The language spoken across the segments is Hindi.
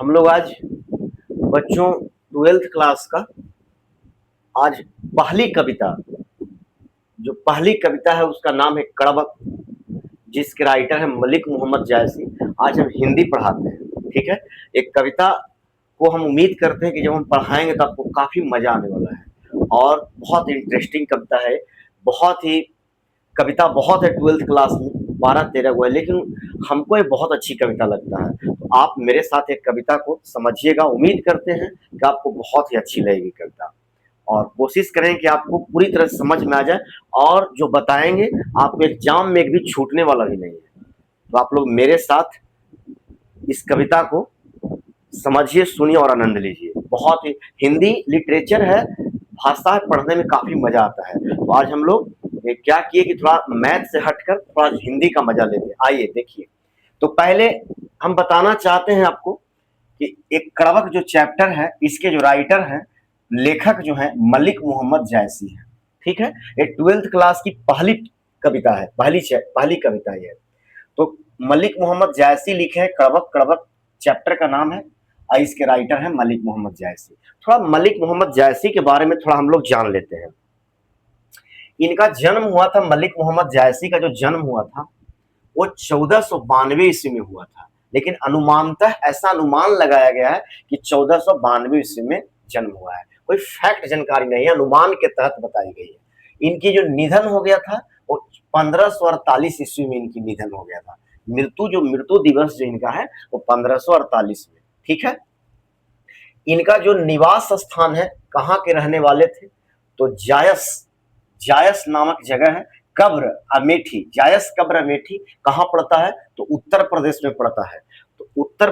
हम लोग आज बच्चों 12th क्लास का आज पहली कविता, जो पहली कविता है उसका नाम है कड़बक, जिसके राइटर है मलिक मोहम्मद जायसी। आज हम हिंदी पढ़ाते हैं, ठीक है। एक कविता को हम उम्मीद करते हैं कि जब हम पढ़ाएंगे तो आपको काफी मजा आने वाला है और बहुत इंटरेस्टिंग कविता है। बहुत ही कविता बहुत है 12th क्लास में 12-13 को है, लेकिन हमको ये बहुत अच्छी कविता लगता है। तो आप मेरे साथ एक कविता को समझिएगा। उम्मीद करते हैं कि आपको बहुत ही अच्छी लगेगी कविता और कोशिश करें कि आपको पूरी तरह से समझ में आ जाए और जो बताएंगे आपको एग्जाम में एक भी छूटने वाला भी नहीं है। तो आप लोग मेरे साथ इस कविता को समझिए, सुनिए और आनंद लीजिए। बहुत ही हिंदी लिटरेचर है, भाषा पढ़ने में काफी मजा आता है। तो आज हम लोग क्या किए कि थोड़ा मैथ से हटकर थोड़ा हिंदी का मजा लेते हैं। आइए देखिए। तो पहले हम बताना चाहते हैं आपको कि एक कड़बक जो चैप्टर है, इसके जो राइटर हैं, लेखक जो है मलिक मोहम्मद जायसी है, ठीक है। ये 12th क्लास की पहली कविता है, पहली कविता है। तो मलिक मोहम्मद जायसी लिखे हैं कड़बक। कड़बक चैप्टर का नाम है और इसके राइटर है मलिक मोहम्मद जायसी। थोड़ा मलिक मोहम्मद जायसी के बारे में थोड़ा हम लोग जान लेते हैं। इनका जन्म हुआ था, मलिक मोहम्मद जायसी का जो जन्म हुआ था वो 1492 ईस्वी में हुआ था, लेकिन अनुमानतः ऐसा अनुमान लगाया गया है कि 1492 ईस्वी में जन्म हुआ है। कोई फैक्ट जानकारी नहीं है, अनुमान के तहत बताई गई है। इनकी जो निधन हो गया था वो 1548 ईस्वी में इनकी निधन हो गया था। मृत्यु दिवस जो इनका है वो 1548 में, ठीक है। इनका जो निवास स्थान है, कहाँ के रहने वाले थे, तो जायस नामक जगह है। कब्र अमेठी, जायस कब्र अमेठी कहाँ पड़ता है, तो उत्तर प्रदेश में पड़ता है। तो उत्तर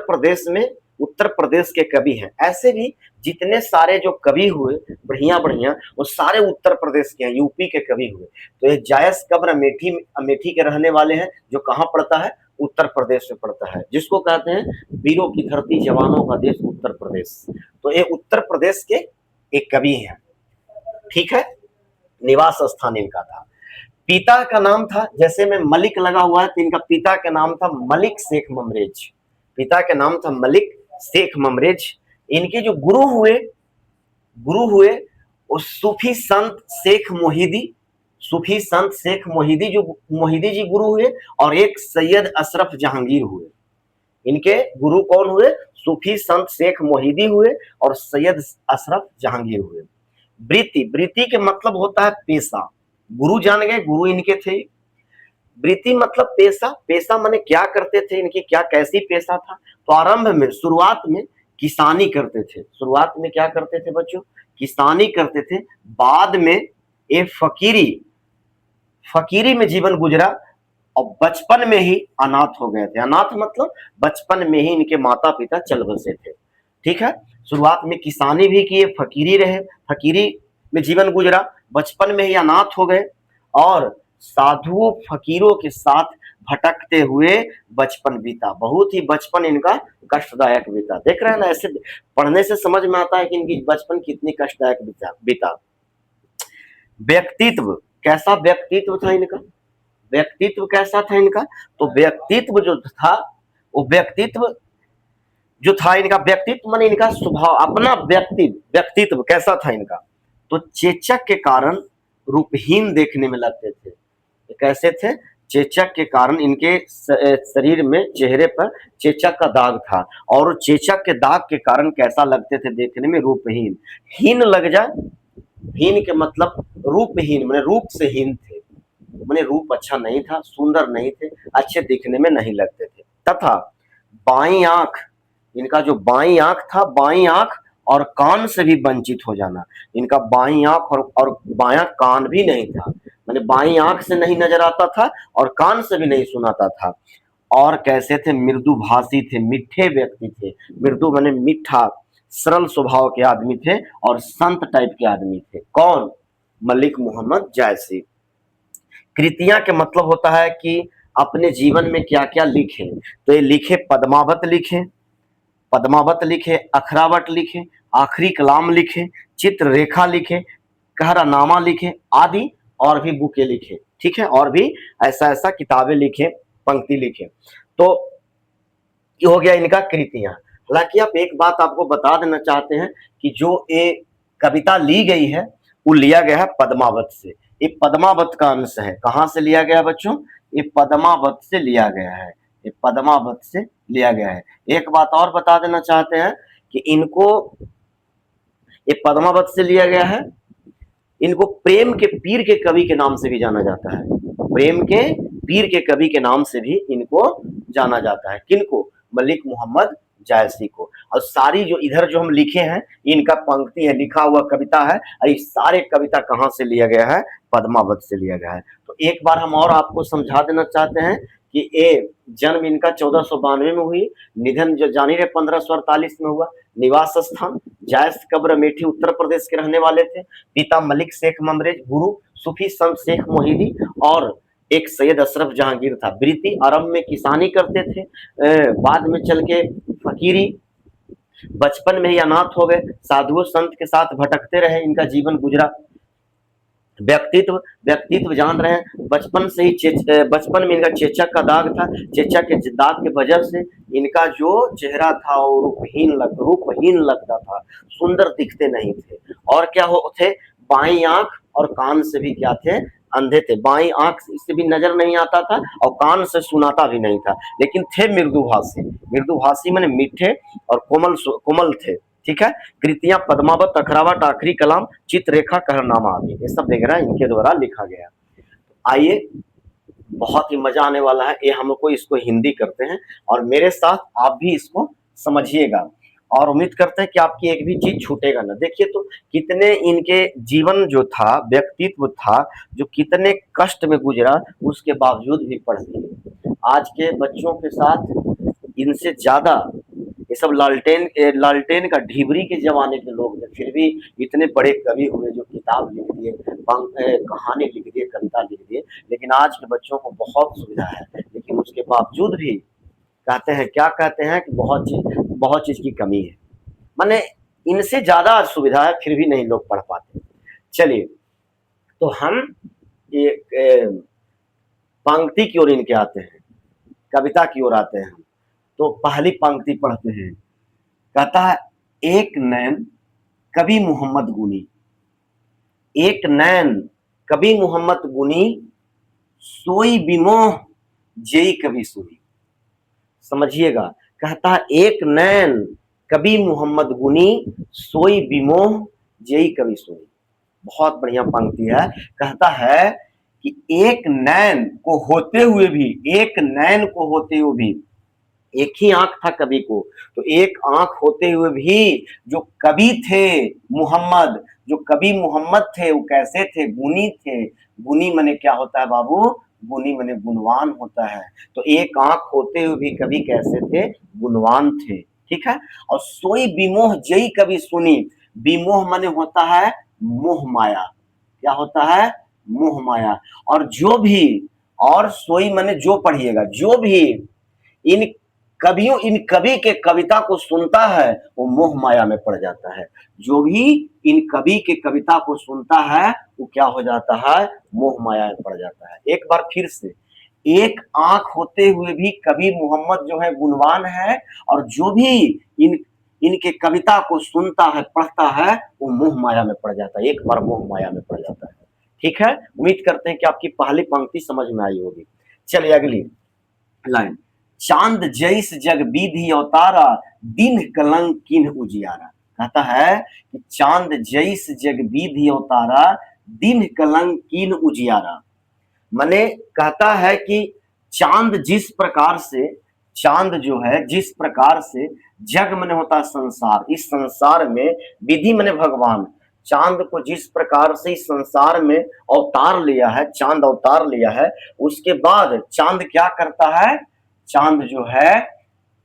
प्रदेश के कवि हैं। ऐसे भी जितने सारे जो कवि हुए बढ़िया बढ़िया, वो सारे उत्तर प्रदेश के हैं, यूपी के कवि हुए। तो ये जायस कब्र अमेठी के रहने वाले हैं, जो कहाँ पड़ता है, उत्तर प्रदेश में पड़ता है, जिसको कहते हैं वीरों की धरती, जवानों का देश उत्तर प्रदेश। तो ये उत्तर प्रदेश के एक कवि हैं, ठीक है। निवास स्थान इनका था। पिता का नाम था, जैसे में मलिक लगा हुआ है तो इनका पिता का नाम था मलिक शेख ममरेज। पिता का नाम था मलिक शेख ममरेज। इनके जो गुरु हुए वो सूफी संत शेख मोहिदी जो मोहिदी जी गुरु हुए, और एक सैयद अशरफ जहांगीर हुए। इनके गुरु कौन हुए, सूफी संत शेख मोहिदी हुए और सैयद अशरफ जहांगीर हुए। वृत्ति के मतलब होता है पेशा। गुरु जान गए, गुरु इनके थे। वृत्ति मतलब पेशा माने क्या करते थे, इनकी क्या कैसी पेशा था। तो आरंभ में, शुरुआत में किसानी करते थे। शुरुआत में क्या करते थे बच्चों, किसानी करते थे। बाद में ये फकीरी में जीवन गुजरा और बचपन में ही अनाथ हो गए थे। अनाथ मतलब बचपन में ही इनके माता पिता चल बसे थे, ठीक है। शुरुआत में किसानी भी किए, फकीरी रहे, फकीरी में जीवन गुजरा, बचपन में ही अनाथ हो गए और साधुओं फकीरों के साथ भटकते हुए बचपन बीता। बहुत ही बचपन इनका कष्टदायक बीता। देख रहे हैं ना, ऐसे पढ़ने से समझ में आता है कि इनकी बचपन कितनी कष्टदायक बीता। व्यक्तित्व, कैसा व्यक्तित्व था इनका, व्यक्तित्व कैसा था इनका, तो व्यक्तित्व जो था वो व्यक्तित्व माने इनका स्वभाव, अपना व्यक्तित्व कैसा था इनका, तो चेचक के कारण रूपहीन देखने में लगते थे। कैसे थे, चेचक के कारण इनके शरीर में, चेहरे पर चेचक का दाग था, और चेचक के दाग के कारण कैसा लगते थे देखने में, रूपहीन। हीन लग जाए, हीन के मतलब रूपहीन माने रूप से हीन थे, माने रूप अच्छा नहीं था, सुंदर नहीं थे, अच्छे दिखने में नहीं लगते थे। तथा बाई आंख, इनका जो बाई आंख था, बाई आंख और कान से भी वंचित हो जाना। इनका बाई आंख और बायां कान भी नहीं था, माने बाई आंख से नहीं नजर आता था और कान से भी नहीं सुनाता था। और कैसे थे, मृदु भाषी थे, मीठे व्यक्ति थे। मृदु माने मीठा, सरल स्वभाव के आदमी थे और संत टाइप के आदमी थे। कौन, मलिक मोहम्मद जायसी। कृतियां के मतलब होता है कि अपने जीवन में क्या क्या लिखे। तो ये लिखे पद्मावत लिखे, अखरावट लिखे, आखिरी कलाम लिखे, चित्र रेखा लिखे, कहरानामा लिखे आदि, और भी बुकें लिखे, ठीक है। और भी ऐसा ऐसा किताबें लिखे, पंक्ति लिखे। तो ये हो गया इनका कृतियां। हालांकि आप एक बात आपको बता देना चाहते हैं कि जो ये कविता ली गई है वो लिया गया है पद्मावत से। ये पद्मावत का अंश है। कहाँ से लिया गया बच्चों? ये पद्मावत से लिया गया है। ये पद्मावत से लिया गया है। एक बात और बता देना चाहते हैं कि इनको, ये पद्मावत से लिया गया है। इनको प्रेम के पीर के कवि के नाम से भी जाना जाता है। प्रेम के पीर के कवि के नाम से भी इनको जाना जाता है। किनको? मलिक मोहम्मद जायसी को। और सारी जो इधर जो हम लिखे हैं इनका पंक्ति है, लिखा हुआ कविता है। और ये सारे कविता कहाँ से लिया गया है? पद्मावत से लिया गया है। तो एक बार हम और आपको समझा देना चाहते हैं कि ये जन्म इनका 1492 में हुई, निधन जो जानी रहे 1548 में हुआ। निवास स्थान जायस कब्र अमेठी उत्तर प्रदेश के रहने वाले थे। पिता मलिक शेख ममरेज, गुरु सूफी संत शेख मोहिदी और एक सैयद अशरफ जहांगीर था। वृत्ति अरब में किसानी करते थे, बाद में चल के फकीरी। बचपन में ही अनाथ हो गए, साधुओं संत के साथ भटकते रहे, इनका जीवन गुजरा। व्यक्तित्व व्यक्तित्व जान रहे हैं, बचपन से ही बचपन में इनका चेचक का दाग था। चेचक के दाग के वजह से इनका जो चेहरा था वो रूपहीन लगता था, सुंदर दिखते नहीं थे। और क्या हो थे? बाई आंख और कान से भी क्या थे? अंधे थे। बाई आंख से भी नजर नहीं आता था और कान से सुनाता भी नहीं था, लेकिन थे मृदुभाषी। मृदुभाषी माने मीठे और कोमल कोमल थे। ठीक है। कृतियां पद्मावत, अखरावट, आखिरी कलाम, चित्ररेखा, कहरनामा आदि ये सब वगैरह इनके द्वारा लिखा गया। आइए, बहुत ही मजा आने वाला है। ये हम लोग को इसको हिंदी करते हैं और मेरे साथ आप भी इसको समझिएगा और उम्मीद करते हैं कि आपकी एक भी चीज छूटेगा ना। देखिए तो कितने इनके जीवन जो था, व्यक्तित्व था, जो कितने कष्ट में गुजरा, उसके बावजूद भी पढ़ लिए। आज के बच्चों के साथ इनसे ज्यादा ये सब लालटेन का ढिबरी के जमाने के लोग थे, फिर भी इतने बड़े कवि हुए जो किताब लिख दिए, कहानी लिख दिए, कविता लिख दिए। लेकिन आज के बच्चों को बहुत सुविधा है, लेकिन उसके बावजूद भी कहते हैं, क्या कहते हैं कि बहुत चीज की कमी है। माने इनसे ज्यादा सुविधा है, फिर भी नहीं लोग पढ़ पाते। चलिए, तो हम ये पंक्ति की ओर इनके आते हैं, कविता की ओर आते हैं। तो पहली पंक्ति पढ़ते हैं। कहता है, एक नैन कवि मोहम्मद गुनी, एक नैन कवि मोहम्मद गुनी, सोई बिमोह जेई कवि सुनी। समझिएगा, कहता है एक नैन कवि मोहम्मद गुनी, सोई बिमोह जेई कवि सुनी। बहुत बढ़िया पंक्ति है। कहता है कि एक नैन को होते हुए भी, एक नैन को होते हुए भी, एक ही आंख था कवि को, तो एक आंख होते हुए भी जो कवि थे मोहम्मद, जो कवि मोहम्मद थे वो कैसे थे? गुनी थे। गुनी मने क्या होता है बाबू? गुनी मने गुणवान होता है। तो एक आंख होते हुए भी कवि कैसे थे? गुणवान थे। ठीक है। और सोई विमोह जई कवि सुनी। विमोह मने होता है मोह माया। क्या होता है? मोह माया। और जो भी, और सोई मने जो, पढ़िएगा, जो भी इन इन कवि के कविता को सुनता है वो मोह माया में पड़ जाता है। जो भी इन कवि के कविता को सुनता है वो क्या हो जाता है? मोह माया में पड़ जाता है। एक बार फिर से, एक आंख होते हुए भी कवि मोहम्मद जो है गुणवान है, और जो भी इनके कविता को सुनता है, पढ़ता है, वो मोह माया में पड़ जाता है। एक बार मोह माया में पड़ जाता है। ठीक है। उम्मीद करते हैं कि आपकी पहली पंक्ति समझ में आई होगी। चलिए अगली लाइन। चांद जैस जग बीधी अवतारा, दिन कलंक किन्ह उजियारा। कहता है कि चांद जैस जग बीधी अवतारा, दिन कलंक किन्ह उजियारा। माने कहता है कि चांद जिस प्रकार से, चांद जो है जिस प्रकार से, जग मने होता है संसार, इस संसार में, विधि मने भगवान, चांद को जिस प्रकार से इस संसार में अवतार लिया है, चांद अवतार लिया है, उसके बाद चांद क्या करता है? चांद जो है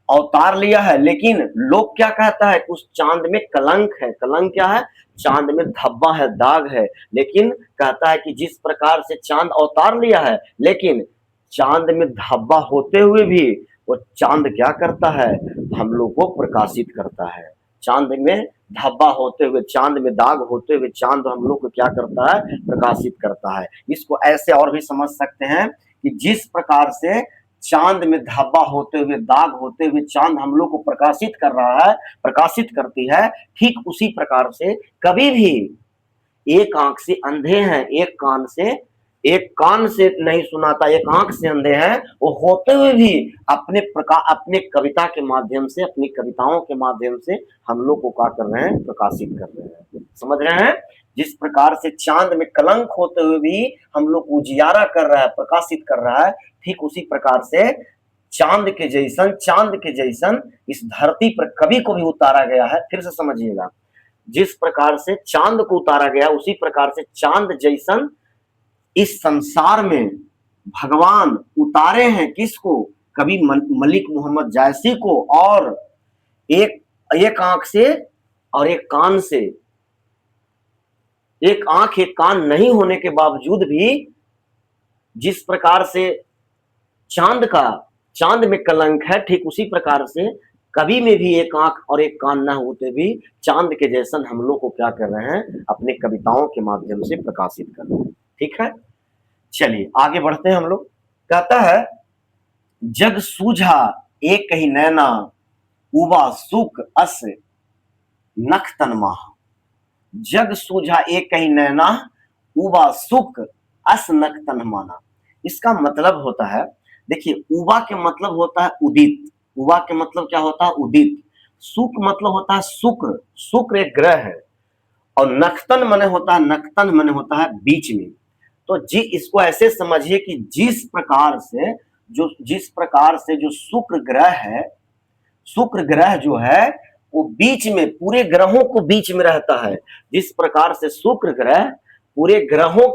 अवतार लिया है, लेकिन लोग क्या कहता है? उस चांद में कलंक है। कलंक क्या है? चांद में धब्बा है, दाग है। लेकिन कहता है कि जिस प्रकार से चांद अवतार लिया है, लेकिन चांद में धब्बा होते हुए भी वो चांद क्या करता है? हम लोग को प्रकाशित करता है। चांद में धब्बा होते हुए, चांद में दाग होते हुए, चांद हम लोग को क्या करता है? प्रकाशित करता है। इसको ऐसे और भी समझ सकते हैं कि जिस प्रकार से चांद में धब्बा होते हुए, दाग होते हुए चांद हम लोग को प्रकाशित कर रहा है, प्रकाशित करती है, ठीक उसी प्रकार से कभी भी एक आंख से अंधे हैं, एक कान से नहीं सुनाता, एक आंख से अंधे हैं, वो होते हुए भी अपने कविता के माध्यम से, अपनी कविताओं के माध्यम से हम लोग को क्या कर रहे हैं, प्रकाशित कर रहे हैं। समझ रहे हैं? जिस प्रकार से चांद में कलंक होते हुए भी हम लोग उजियारा कर रहा है, प्रकाशित कर रहा है, ठीक उसी प्रकार से चांद के जैसन इस धरती पर कवि को भी उतारा गया है। फिर से समझिएगा, जिस प्रकार से चांद को उतारा गया उसी प्रकार से चांद जैसन इस संसार में भगवान उतारे हैं। किसको? कवि मलिक मोहम्मद जायसी को। और एक एक आंख से और एक कान से, एक आंख एक कान नहीं होने के बावजूद भी जिस प्रकार से चांद में कलंक है, ठीक उसी प्रकार से कवि में भी एक आंख और एक कान न होते भी चांद के जैसन हम लोग को क्या कर रहे हैं, अपने कविताओं के माध्यम से प्रकाशित कर रहे हैं। ठीक है, चलिए आगे बढ़ते हैं हम लोग। कहता है, जग सूझा एक ही नैना, उबा सुख अस नख तनमाह। जग सूझा एक ही नैना, उबा सुख अस नख तनमाना। इसका मतलब होता है, देखिए, उबा के मतलब होता है उदित। उबा के मतलब क्या होता है? उदित। सुख मतलब होता है शुक्र, शुक्र एक ग्रह है। और नखतन मने होता है, नखतन मने होता है बीच में। तो जी इसको ऐसे समझिए कि जिस प्रकार से जो शुक्र ग्रह है, शुक्र ग्रह जो है वो बीच में, पूरे ग्रहों को बीच में रहता है। जिस प्रकार से शुक्र ग्रह पूरे ग्रहों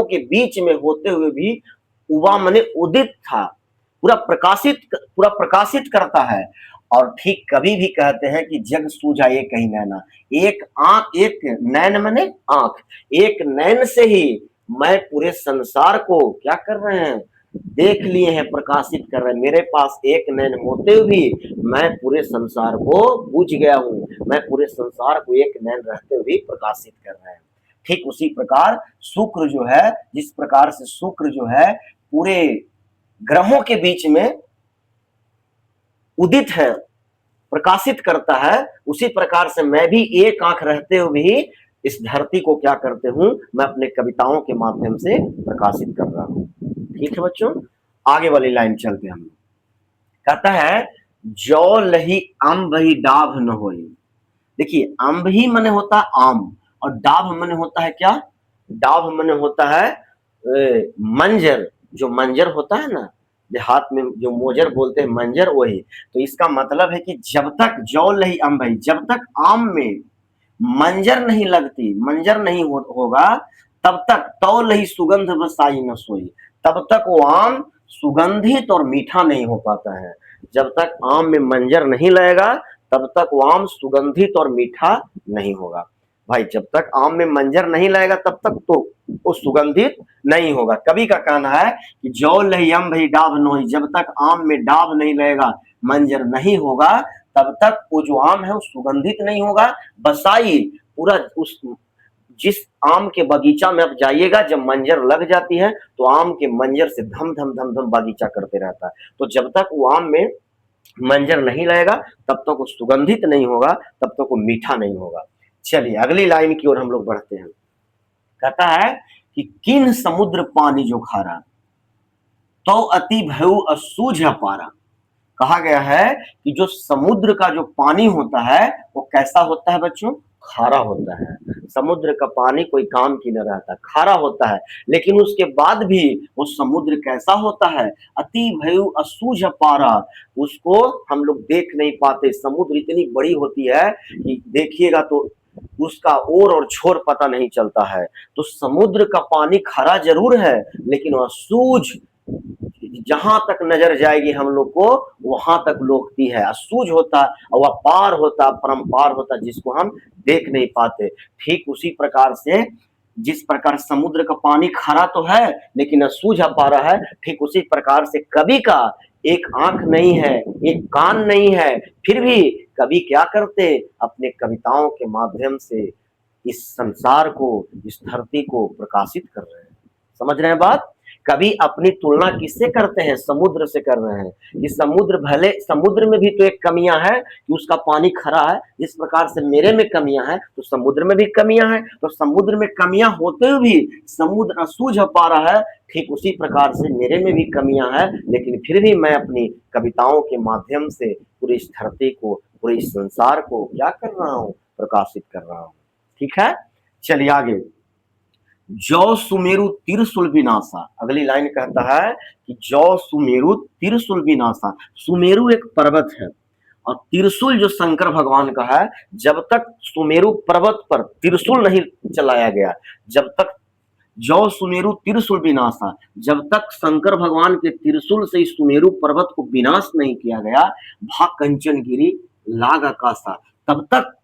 के बीच में होते हुए भी उबा मने उदित था, पूरा प्रकाशित करता है। और ठीक कभी भी कहते हैं कि जग सूझा एक ही नैना, एक नैन मने आंख, एक नैन से ही मैं पूरे संसार को क्या कर रहे हैं, देख लिए हैं, प्रकाशित कर रहे हैं। मेरे पास एक नैन होते हुए भी मैं पूरे संसार को बुझ गया हूं, मैं पूरे संसार को एक नैन रहते हुए प्रकाशित कर रहे हैं। ठीक उसी प्रकार शुक्र जो है, जिस प्रकार से शुक्र जो है पूरे ग्रहों के बीच में उदित है, प्रकाशित करता है, उसी प्रकार से मैं भी एक आंख रहते हुए भी इस धरती को क्या करते हूं, मैं अपने कविताओं के माध्यम से प्रकाशित कर रहा हूं। ठीक है बच्चों, आगे वाली लाइन चलते हैं हम। कहता है, जौ लही अम्ब ही डाभ न होई। देखिए, अम्ब ही मने होता है आम, और डाभ मने होता है क्या? डाभ मने होता है मंजर। जो मंजर होता है ना, देहात में जो मोजर बोलते हैं, मंजर, वही। तो इसका मतलब है कि जब तक जौ लही अम्ब ही, जब तक आम में मंजर नहीं लगती, मंजर नहीं होगा, तब तक तौ लही सुगंध बसाई न सोई, तब तक वो आम सुगंधित और मीठा नहीं हो पाता है। जब तक आम में मंजर नहीं लगेगा तब तक वो आम सुगंधित और मीठा नहीं होगा। भाई, जब तक आम में मंजर नहीं लगेगा तब तक तो वो सुगंधित नहीं होगा। कवि का कहना है कि जौ लही अम्ब ही डाभ नोई, जब तक आम में डाभ नहीं लगेगा, मंजर नहीं होगा, तब तक वो जो आम है वो सुगंधित नहीं होगा। बसाई, पूरा उस जिस आम के बगीचा में आप जाइएगा, जब मंजर लग जाती है तो आम के मंजर से धम धम धम धम बगीचा करते रहता है। तो जब तक वो आम में मंजर नहीं लगेगा तब तक वो सुगंधित नहीं होगा, तब तक वो मीठा नहीं होगा। चलिए अगली लाइन की ओर हम लोग बढ़ते हैं। कहता है कि किन समुद्र पानी जो खारा, तो अति भयउ असूझ पारा। कहा गया है कि जो समुद्र का जो पानी होता है वो कैसा होता है बच्चों? खारा होता है। समुद्र का पानी कोई काम की न रहता, खारा होता है। लेकिन उसके बाद भी वो समुद्र कैसा होता है? अति भयउ असूझ पारा। उसको हम लोग देख नहीं पाते। समुद्र इतनी बड़ी होती है कि देखिएगा तो उसका ओर और छोर पता नहीं चलता है। तो समुद्र का पानी खारा जरूर है, लेकिन वह सूझ, जहां तक नजर जाएगी हम लोग को वहां तक लोकती है। असूझ होता और वह पार होता, परम्पार होता, जिसको हम देख नहीं पाते। ठीक उसी प्रकार से जिस प्रकार समुद्र का पानी खारा तो है लेकिन असूझ पारा है, ठीक उसी प्रकार से कवि का एक आंख नहीं है, एक कान नहीं है, फिर भी कवि क्या करते? अपने कविताओं के माध्यम से इस संसार को, इस धरती को प्रकाशित कर रहे हैं। समझ रहे हैं बात? कभी अपनी तुलना किससे करते हैं? समुद्र से कर रहे हैं कि समुद्र, भले समुद्र में भी तो एक कमियां है कि उसका पानी खरा है, जिस प्रकार से मेरे में कमियां हैं तो समुद्र में भी कमियां हैं। तो समुद्र में कमियां होते हुए भी समुद्र सूझ पा रहा है, ठीक उसी प्रकार से मेरे में भी कमियां हैं, लेकिन फिर भी मैं अपनी कविताओं के माध्यम से पूरी इस धरती को, पूरे इस संसार को क्या कर रहा हूँ? प्रकाशित कर रहा हूँ। ठीक है, चलिए आगे। जौ सुमेरु तिरसुल विनाशा, अगली लाइन कहता है कि जौ सुमेरु तिरसुल विनाशा। सुमेरु एक पर्वत है और त्रिशूल जो शंकर भगवान का है, जब तक सुमेरु पर्वत पर त्रिशूल नहीं चलाया गया, जब तक जौ सुमेरु त्रिशूल विनाशा, जब तक शंकर भगवान के त्रिशूल से इस सुमेरु पर्वत को विनाश नहीं किया गया, भा कंचन गिरी लाग आकाशा, तब तक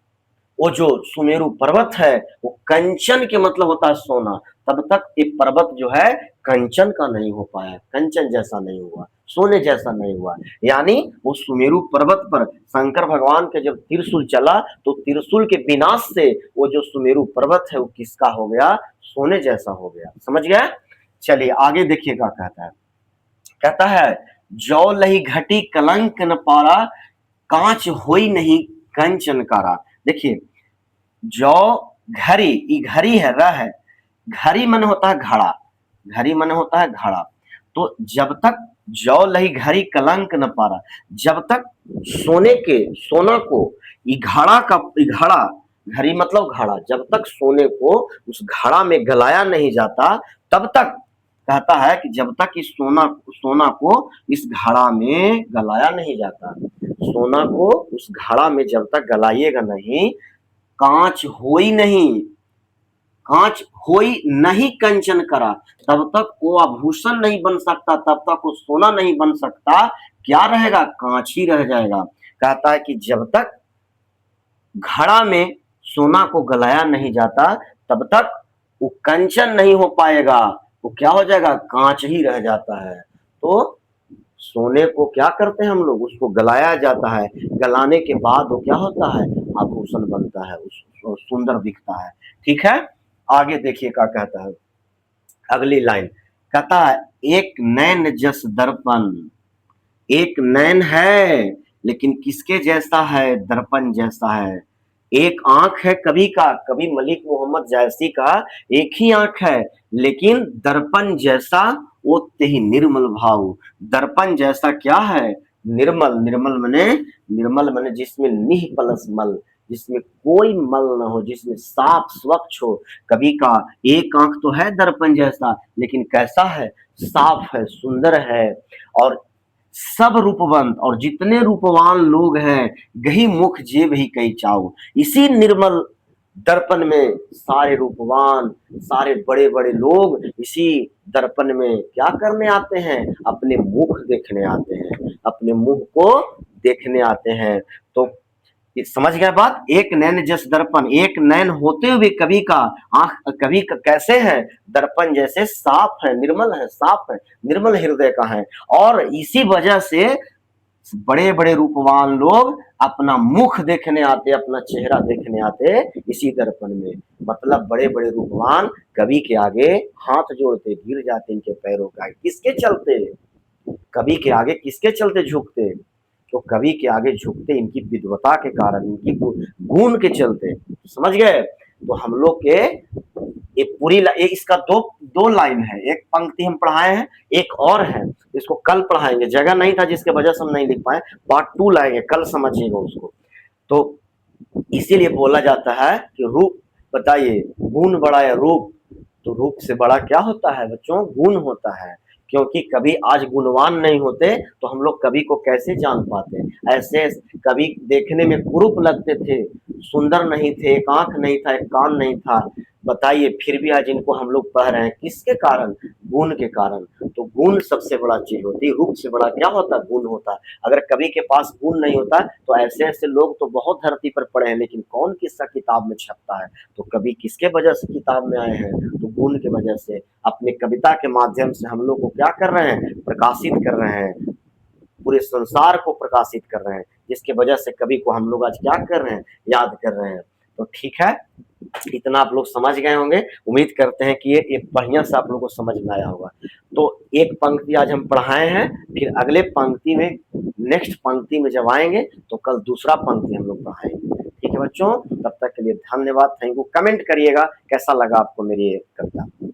वो जो सुमेरु पर्वत है वो कंचन के मतलब होता है सोना, तब तक ये पर्वत जो है कंचन का नहीं हो पाया, कंचन जैसा नहीं हुआ, सोने जैसा नहीं हुआ। यानी वो सुमेरु पर्वत पर शंकर भगवान के जब त्रिशूल चला तो त्रिशूल के विनाश से वो जो सुमेरु पर्वत है वो किसका हो गया? सोने जैसा हो गया। समझ गया? चलिए आगे देखिए क्या कहता है। कहता है जौ लही घटी कलंक न पारा, कांच होई नहीं कंचन कारा। देखिए जौ घड़ी, ई घड़ी है, र है, घड़ी मन होता है घड़ा, घड़ी मन होता है घड़ा। तो जब तक जौ लही घड़ी कलंक न पारा, जब तक सोने के, सोना को ई घड़ा का, ई घड़ा, घड़ी मतलब घड़ा, जब तक सोने को उस घड़ा में गलाया नहीं जाता, तब तक कहता है कि जब तक इस सोना को इस घड़ा में गलाया नहीं जाता, सोना को उस घड़ा में जब तक गलाइएगा नहीं, कांच होई नहीं, कांच होई नहीं कंचन करा, तब तक वो आभूषण नहीं बन सकता, तब तक वो सोना नहीं बन सकता, क्या रहेगा? कांच ही रह जाएगा। कहता है कि जब तक घड़ा में सोना को गलाया नहीं जाता तब तक वो कंचन नहीं हो पाएगा, वो क्या हो जाएगा? कांच ही रह जाता है। तो सोने को क्या करते हैं हम लोग? उसको गलाया जाता है, गलाने के बाद वो क्या होता है? आभूषण बनता है, उस सुंदर दिखता है। ठीक है, आगे देखिए क्या कहता है अगली लाइन। कहता है एक नैन जस दर्पण, एक नैन है लेकिन किसके जैसा है? दर्पण जैसा है। एक आंख है कवि का, कवि मलिक मोहम्मद जायसी का एक ही आंख है, लेकिन दर्पण जैसा वो तेहि निर्मल भाव। दर्पण जैसा क्या है? निर्मल, निर्मल मने जिसमें निह पलस मल, जिसमें कोई मल ना हो, जिसमें साफ स्वच्छ हो। कवि का एक आंख तो है दर्पण जैसा, लेकिन कैसा है? साफ है, सुंदर है। और सब रूपवंत, और जितने रूपवान लोग हैं, गही मुख जेब ही कई चाऊ। इसी निर्मल दर्पण में सारे रूपवान, सारे बड़े बड़े लोग इसी दर्पण में क्या करने आते हैं? अपने मुख देखने आते हैं, अपने मुंह को देखने आते हैं। तो समझ गए बात? एक नैन जस दर्पण, एक नैन होते हुए कवि का आंख, कवि का कैसे है? दर्पण जैसे साफ है, निर्मल है, साफ है, निर्मल हृदय का है। और इसी वजह से बड़े बड़े रूपवान लोग अपना मुख देखने आते, अपना चेहरा देखने आते इसी दर्पण में। मतलब बड़े बड़े रूपवान कवि के आगे हाथ जोड़ते, गिर जाते इनके पैरों का। किसके चलते? कवि के आगे किसके चलते झुकते? तो कवि के आगे झुकते इनकी विद्वता के कारण, इनकी गुण के चलते। समझ गए? तो हम लोग के एक पूरी एक इसका दो दो लाइन है, एक पंक्ति हम पढ़ाए हैं, एक और है इसको कल पढ़ाएंगे, जगह नहीं था जिसके वजह से हम नहीं लिख पाए, पार्ट 2 लाएंगे, कल समझिएगा उसको। तो इसीलिए बोला जाता है कि रूप, बताइए गुण बड़ा या रूप? तो रूप से बड़ा क्या होता है बच्चों? गुण होता है। क्योंकि कभी आज गुणवान नहीं होते तो हम लोग कवि को कैसे जान पाते? ऐसे कवि देखने में कुरूप लगते थे, सुंदर नहीं थे, एक आंख नहीं था, एक कान नहीं था, बताइए फिर भी आज इनको हम लोग पढ़ रहे हैं, किसके कारण? गुण के कारण। तो गुण सबसे बड़ा चीज होती है, रूप से बड़ा क्या होता है? गुण होता है। अगर कवि के पास गुण नहीं होता तो ऐसे ऐसे लोग तो बहुत धरती पर पड़े हैं, लेकिन कौन किसका किताब में छपता है? तो कवि किसके वजह से किताब में आए हैं? तो गुण के वजह से। अपने कविता के माध्यम से हम लोग को क्या कर रहे हैं? प्रकाशित कर रहे हैं, पूरे संसार को प्रकाशित कर रहे हैं, जिसके वजह से कवि को हम लोग आज क्या कर रहे हैं? याद कर रहे हैं। तो ठीक है, इतना आप लोग समझ गए होंगे। उम्मीद करते हैं कि ये बढ़िया से आप लोगों को समझ में आया होगा। तो एक पंक्ति आज हम पढ़ाए हैं, फिर अगले पंक्ति में नेक्स्ट पंक्ति में जब आएंगे तो कल दूसरा पंक्ति हम लोग पढ़ाएंगे। ठीक है बच्चों, तब तक के लिए धन्यवाद, थैंक यू। कमेंट करिएगा कैसा लगा आपको मेरी ये कविता।